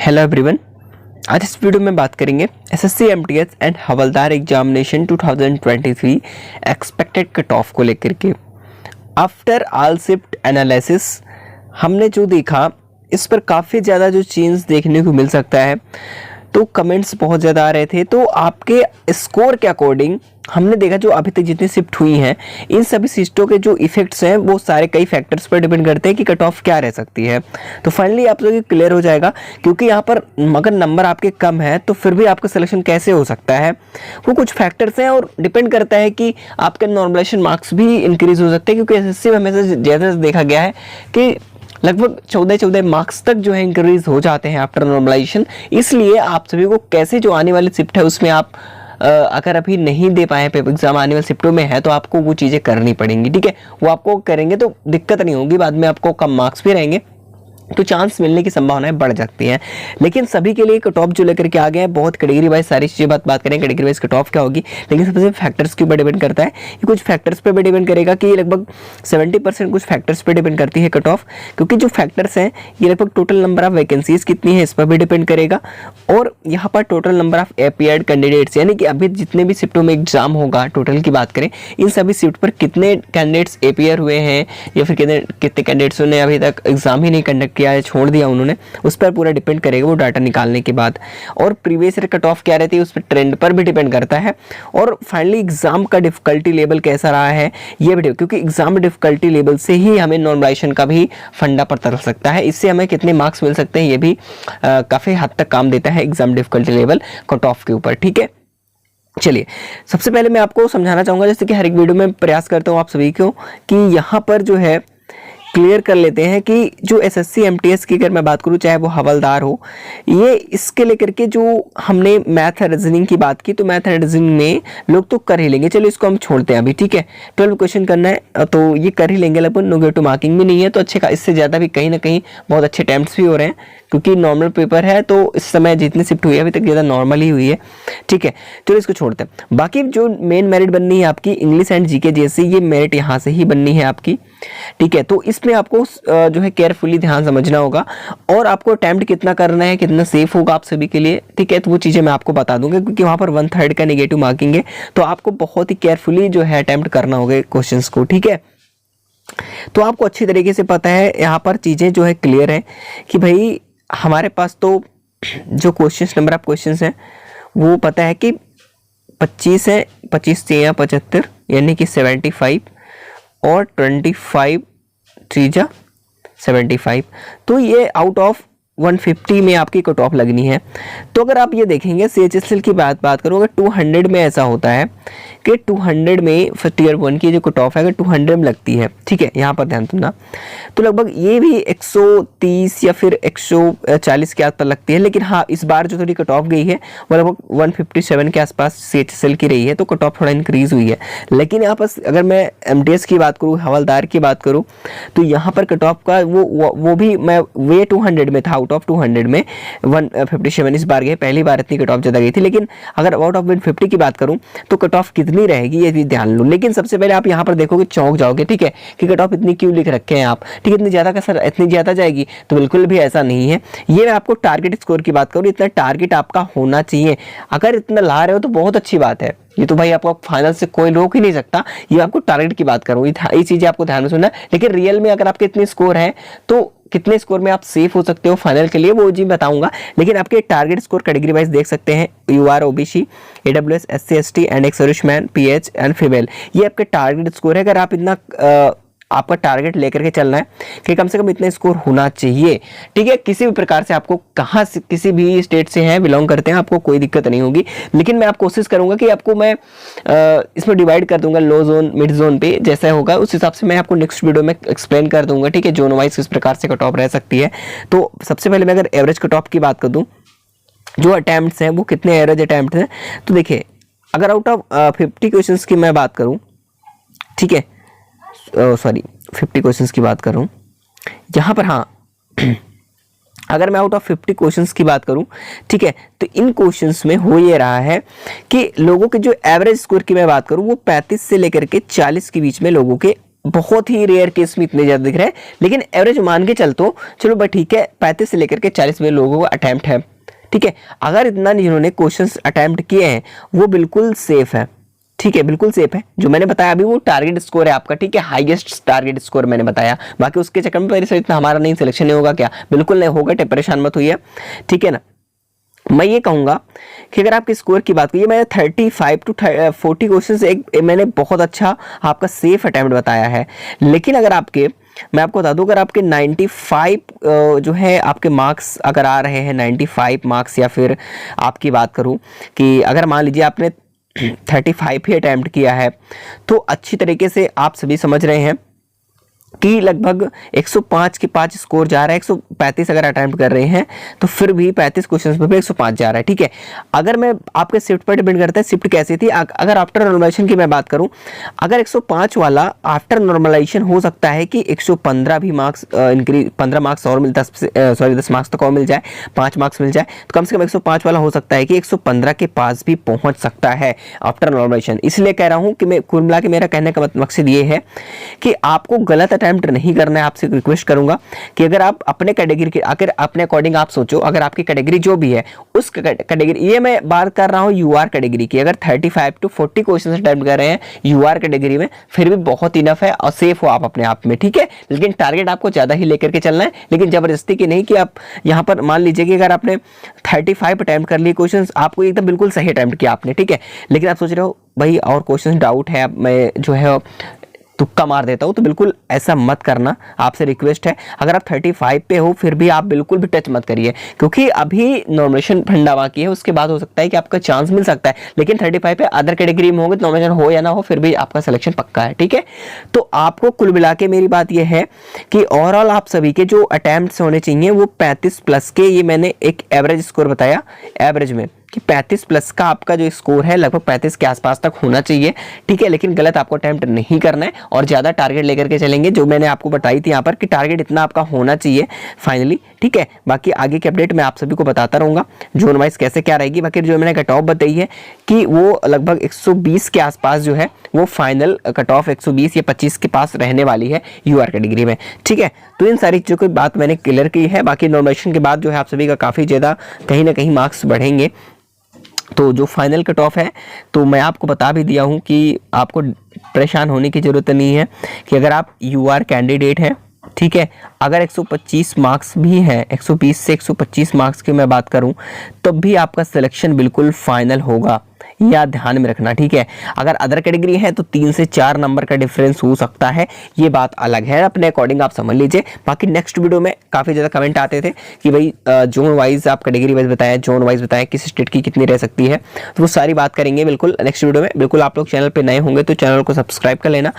Hello everyone. आज इस video में बात करेंगे SSC MTS and havildar examination 2023 expected cut off को लेकर के। आफ्टर ऑल शिफ्ट एनालिसिस हमने जो देखा इस पर काफ़ी ज़्यादा जो चेंज देखने को मिल सकता है, तो कमेंट्स बहुत ज़्यादा आ रहे थे। तो आपके स्कोर के अकॉर्डिंग हमने देखा जो अभी तक जितनी शिफ्ट हुई हैं इन सभी सीटों के जो इफेक्ट्स हैं वो सारे कई फैक्टर्स पर डिपेंड करते हैं कि कट ऑफ क्या रह सकती है। तो फाइनली आप लोग क्लियर हो जाएगा, क्योंकि यहाँ पर अगर नंबर आपके कम है तो फिर भी आपका सिलेक्शन कैसे हो सकता है, वो कुछ फैक्टर्स हैं और डिपेंड करता है कि आपके नॉर्मलाइजेशन मार्क्स भी इंक्रीज हो सकते हैं। क्योंकि एसएससी में हमेशा ज़्यादा देखा गया है कि लगभग 14 मार्क्स तक जो है इंक्रीज हो जाते हैं आफ्टर नॉर्मलाइजेशन। इसलिए आप सभी को कैसे जो आने वाली शिफ्ट है उसमें आप अगर अभी नहीं दे पाए पेपर एग्जाम आने वाले शिफ्टों में है तो आपको वो चीज़ें करनी पड़ेंगी। ठीक है, वो आपको करेंगे तो दिक्कत नहीं होगी, बाद में आपको कम मार्क्स भी रहेंगे तो चांस मिलने की संभावनाएं बढ़ जाती हैं। लेकिन सभी के लिए कट ऑफ जो लेकर के आ गए हैं बहुत कैटेगरी वाइज सारी चीज़ें बात करें कैटेगरी वाइज कट ऑफ क्या होगी। लेकिन सबसे फैक्टर्स के ऊपर डिपेंड करता है, ये कुछ फैक्टर्स पे भी डिपेंड करेगा कि लगभग 70% कुछ फैक्टर्स पे डिपेंड करती है कट ऑफ। क्योंकि जो फैक्टर्स हैं ये लगभग टोटल नंबर ऑफ वैकेंसीज कितनी है इस पर भी डिपेंड करेगा, और यहाँ पर total number of appeared candidates यानी कि अभी जितने भी शिफ्टों में एग्जाम होगा टोटल की बात करें, इन सभी शिफ्ट पर कितने कैंडिडेट्स अपीयर हुए हैं या फिर कितने कैंडिडेट्स ने अभी तक एग्जाम ही नहीं कंडक्ट किया है, छोड़ दिया उन्होंने, उस पर पूरा डिपेंड करेगा वो डाटा निकालने के बाद। और प्रीवियस ईयर कट ऑफ क्या रहती है उस पर ट्रेंड पर भी डिपेंड करता है। और फाइनली एग्जाम का डिफिकल्टी लेवल कैसा रहा है ये भी, क्योंकि एग्जाम डिफिकल्टी लेवल से ही हमें नॉर्मलाइजेशन का भी फंडा पता चल सकता है। इससे हमें कितने मार्क्स मिल सकते हैं ये भी काफ़ी हद तक काम देता है exam difficulty level cut off के ऊपर। ठीक है, चलिए सबसे पहले मैं आपको समझाना चाहूँगा, जैसे कि हर एक वीडियो में प्रयास करता हूँ आप सभी को कि यहाँ पर जो है क्लियर कर लेते हैं कि जो एसएससी एमटीएस की अगर मैं बात करूं चाहे वो हवलदार हो, ये इसके लेकर के जो हमने मैथ रीजनिंग की बात की तो मैथ रीजनिंग में लोग तो कर ही लेंगे, चलो इसको हम छोड़ते हैं अभी। ठीक है, 12 क्वेश्चन करना है तो ये कर ही लेंगे, लगभग नेगेटिव मार्किंग भी नहीं है तो अच्छे का, इससे ज़्यादा भी कहीं ना कहीं बहुत अच्छे अटैम्प्ट्स भी हो रहे हैं क्योंकि नॉर्मल पेपर है तो इस समय जितनी शिफ्ट हुई है अभी तक ज़्यादा नॉर्मल ही हुई है। ठीक है, चलो इसको छोड़ते हैं। बाकी जो मेन मेरिट बननी है आपकी इंग्लिश एंड जीके जैसी, ये मेरिट यहाँ से ही बननी है आपकी। ठीक है, तो इसमें आपको जो है केयरफुली ध्यान समझना होगा और आपको अटैम्प्ट कितना करना है, कितना सेफ होगा आप सभी के लिए। ठीक है, तो वो चीज़ें मैं आपको बता दूंगा क्योंकि वहाँ पर 1/3 का नेगेटिव मार्किंग है, तो आपको बहुत ही केयरफुली जो है अटैम्प्ट करना होगा क्वेश्चंस को। ठीक है, तो आपको अच्छी तरीके से पता है यहाँ पर चीज़ें जो है क्लियर है कि भाई हमारे पास तो जो क्वेश्चंस नंबर ऑफ क्वेश्चंस हैं वो पता है कि 25 है, 25 3 75 यानी कि 75 और 25 3 75, तो ये आउट ऑफ 150 में आपकी कट ऑफ लगनी है। तो अगर आप ये देखेंगे CHSL की बात करूँ, अगर 200 में ऐसा होता है कि 200 में फर्स्ट ईयर 1 की जो कट ऑफ है अगर 200 में लगती है, ठीक है यहाँ पर ध्यान देना, तो लगभग ये भी 130 या फिर 140 के आसपास लगती है। लेकिन हाँ इस बार जो थोड़ी कट ऑफ गई है वो लगभग 157 के आसपास CHSL की रही है, तो कट ऑफ थोड़ा इंक्रीज हुई है। लेकिन यहाँ पर अगर मैं MTS की बात करूँ, हवलदार की बात करूँ, तो यहाँ पर कट ऑफ का वो भी मैं वे 200 में था, आउट ऑफ 200 में 157 इस बार गए, पहली बार इतनी कट ऑफ ज़्यादा गई थी। लेकिन अगर आउट ऑफ 150 की बात करूं तो कट ऑफ कितनी रहेगी ये भी ध्यान लो। लेकिन सबसे पहले आप यहां पर देखोगे चौंक जाओगे, ठीक है, कि कट ऑफ इतनी क्यों लिख रखे हैं आप। ठीक है, इतनी ज़्यादा का सर इतनी ज़्यादा जाएगी तो बिल्कुल भी ऐसा नहीं है। ये मैं आपको टारगेट स्कोर की बात करूँ, इतना टारगेट आपका होना चाहिए। अगर इतना ला रहे हो तो बहुत अच्छी बात है, ये तो भाई आपको फाइनल से कोई रोक ही नहीं सकता। ये आपको टारगेट की बात करूँ, ये चीज़ें आपको ध्यान में सुनना है। लेकिन रियल में अगर आपके इतने स्कोर है तो कितने स्कोर में आप सेफ हो सकते हो फाइनल के लिए वो जी बताऊंगा। लेकिन आपके टारगेट स्कोर कैटेगरी वाइज देख सकते हैं, UR OBC AWS SC ST and ex serviceman PH and female, ये आपके टारगेट स्कोर है। अगर आप इतना आपका टारगेट लेकर के चलना है कि कम से कम इतना स्कोर होना चाहिए। ठीक है, किसी भी प्रकार से आपको कहाँ से किसी भी स्टेट से हैं बिलोंग करते हैं आपको कोई दिक्कत नहीं होगी। लेकिन मैं आप कोशिश करूंगा कि आपको मैं इसमें डिवाइड कर दूंगा लो जोन मिड जोन पे, जैसा होगा उस हिसाब से मैं आपको नेक्स्ट वीडियो में एक्सप्लेन कर दूंगा। ठीक है, जोन वाइज किस प्रकार से कट ऑफ रह सकती है। तो सबसे पहले मैं अगर एवरेज कट ऑफ की बात कर दूँ, जो अटैम्प्ट्स हैं वो कितने एवरेज अटैम्प्ट हैं, तो देखिए अगर आउट ऑफ 50 क्वेश्चन की मैं बात करूँ, ठीक है सॉरी 50 क्वेश्चंस की बात करूं यहाँ पर, हाँ अगर मैं आउट ऑफ 50 क्वेश्चंस की बात करूं, ठीक है, तो इन क्वेश्चंस में हो ये रहा है कि लोगों के जो एवरेज स्कोर की मैं बात करूं वो 35 से लेकर के 40 के बीच में लोगों के बहुत ही रेयर केस में इतने ज़्यादा दिख रहे हैं, लेकिन एवरेज मान के चलते चलो भाई ठीक है, 35 से लेकर के 40 में लोगों का अटैम्प्ट है, ठीक है। अगर इतना जिन्होंने क्वेश्चंस अटैम्प्ट किए हैं वो बिल्कुल सेफ है, ठीक है, बिल्कुल सेफ है। जो मैंने बताया अभी वो टारगेट स्कोर है आपका, ठीक है, हाईएस्ट टारगेट स्कोर मैंने बताया। बाकी उसके चक्कर में इतना हमारा नहीं सिलेक्शन नहीं होगा क्या, बिल्कुल नहीं होगा, परेशान मत होइए, ठीक है ना। मैं ये कहूँगा कि अगर आपके स्कोर की बात करिए, मैंने 35 to 40 क्वेश्चन एक मैंने बहुत अच्छा आपका सेफ अटैम्प्ट बताया है। लेकिन अगर आपके, मैं आपको बता दूं, अगर आपके 95 जो है आपके मार्क्स अगर आ रहे हैं 95 मार्क्स, या फिर आपकी बात करूं कि अगर मान लीजिए आपने 35 ही अटैम्प्ट किया है, तो अच्छी तरीके से आप सभी समझ रहे हैं कि लगभग 105 के 5 स्कोर जा रहा है। 135 अगर अटैम्प्ट कर रहे हैं तो फिर भी 35 क्वेश्चंस पे भी 105 जा रहा है, ठीक है। अगर मैं आपके शिफ्ट पर डिपेंड करता है, शिफ्ट कैसी थी। अगर आफ्टर नॉर्मलाइजेशन की मैं बात करूं, अगर 105 वाला आफ्टर नॉर्मलाइजेशन हो सकता है कि 115 भी मार्क्स इंक्रीज, 15 मार्क्स और मिल 10 मार्क्स तक और मिल जाए, 5 मार्क्स मिल जाए, तो कम से कम 105 वाला हो सकता है कि 115 के पास भी पहुंच सकता है आफ्टर नॉर्मलाइजेशन। इसलिए कह रहा हूं कि मैं कुल मिला के मेरा कहने का मकसद ये है कि आपको गलत अटेम्प्ट नहीं करना है। आपसे रिक्वेस्ट करूंगा कि अगर आप अपने कैटेगरी के, अगर अपने अकॉर्डिंग आप सोचो, अगर आपकी कैटेगरी जो भी है उस कैटेगरी, ये मैं बात कर रहा हूं यूआर कैटेगरी की, अगर 35 to 40 क्वेश्चन अटेम्प्ट कर रहे हैं यूआर कैटेगरी में, फिर भी बहुत इनफ है और सेफ हो आप अपने आप में, ठीक है। लेकिन टारगेट आपको ज्यादा ही लेकर के चलना है, लेकिन जबरदस्ती की नहीं कि आप यहां पर मान लीजिए कि अगर आपने 35 अटेम्प्ट कर लिए क्वेश्चन, आपको एकदम बिल्कुल सही अटेम्प्ट किया आपने, ठीक है, लेकिन आप सोच रहे हो भाई और क्वेश्चन डाउट है, मैं जो है तुक्का मार देता हूं, तो बिल्कुल ऐसा मत करना, आपसे रिक्वेस्ट है। अगर आप 35 पे हो फिर भी आप बिल्कुल भी टच मत करिए, क्योंकि अभी नॉमिनेशन फंडा बाकी है, उसके बाद हो सकता है कि आपका चांस मिल सकता है। लेकिन 35 पे अदर कैटेगरी में होंगे तो नॉमिनेशन हो या ना हो, फिर भी आपका सिलेक्शन पक्का है, ठीक है। तो आपको कुल मिला के मेरी बात यह है कि ओवरऑल आप सभी के जो अटेम्प्ट्स होने चाहिए वो 35 प्लस के, ये मैंने एक एवरेज स्कोर बताया, एवरेज में कि 35 प्लस का आपका जो स्कोर है लगभग 35 के आसपास तक होना चाहिए, ठीक है। लेकिन गलत आपको अटेम्प्ट नहीं करना है और ज़्यादा टारगेट लेकर के चलेंगे, जो मैंने आपको बताई थी यहाँ पर कि टारगेट इतना आपका होना चाहिए फाइनली, ठीक है। बाकी आगे की अपडेट मैं आप सभी को बताता रहूँगा जोन वाइज कैसे क्या रहेगी। बाकी जो मैंने कट ऑफ बताई है कि वो लगभग 120 के आसपास जो है वो फाइनल कट ऑफ 120 या 25 के पास रहने वाली है यूआर कैटेगरी में, ठीक है। तो इन सारी चीज़ों की बात मैंने क्लियर की है। बाकी नॉमिनेशन के बाद जो है आप सभी का काफ़ी ज़्यादा कहीं ना कहीं मार्क्स बढ़ेंगे, तो जो फाइनल कट ऑफ है तो मैं आपको बता भी दिया हूं कि आपको परेशान होने की ज़रूरत नहीं है कि अगर आप यूआर कैंडिडेट हैं, ठीक है, अगर 125 मार्क्स भी हैं, 120 से 125 मार्क्स की मैं बात करूं, तब भी आपका सिलेक्शन बिल्कुल फाइनल होगा, या ध्यान में रखना, ठीक है। अगर अदर कैटेगरी है तो 3 से 4 नंबर का डिफरेंस हो सकता है, ये बात अलग है, अपने अकॉर्डिंग आप समझ लीजिए। बाकी नेक्स्ट वीडियो में काफ़ी ज़्यादा कमेंट आते थे कि भाई जोन वाइज आप कैटेगरी वाइज बताएं, जोन वाइज बताएं किस स्टेट की कितनी रह सकती है, तो वो सारी बात करेंगे बिल्कुल नेक्स्ट वीडियो में। बिल्कुल आप लोग चैनल पर नए होंगे तो चैनल को सब्सक्राइब कर लेना।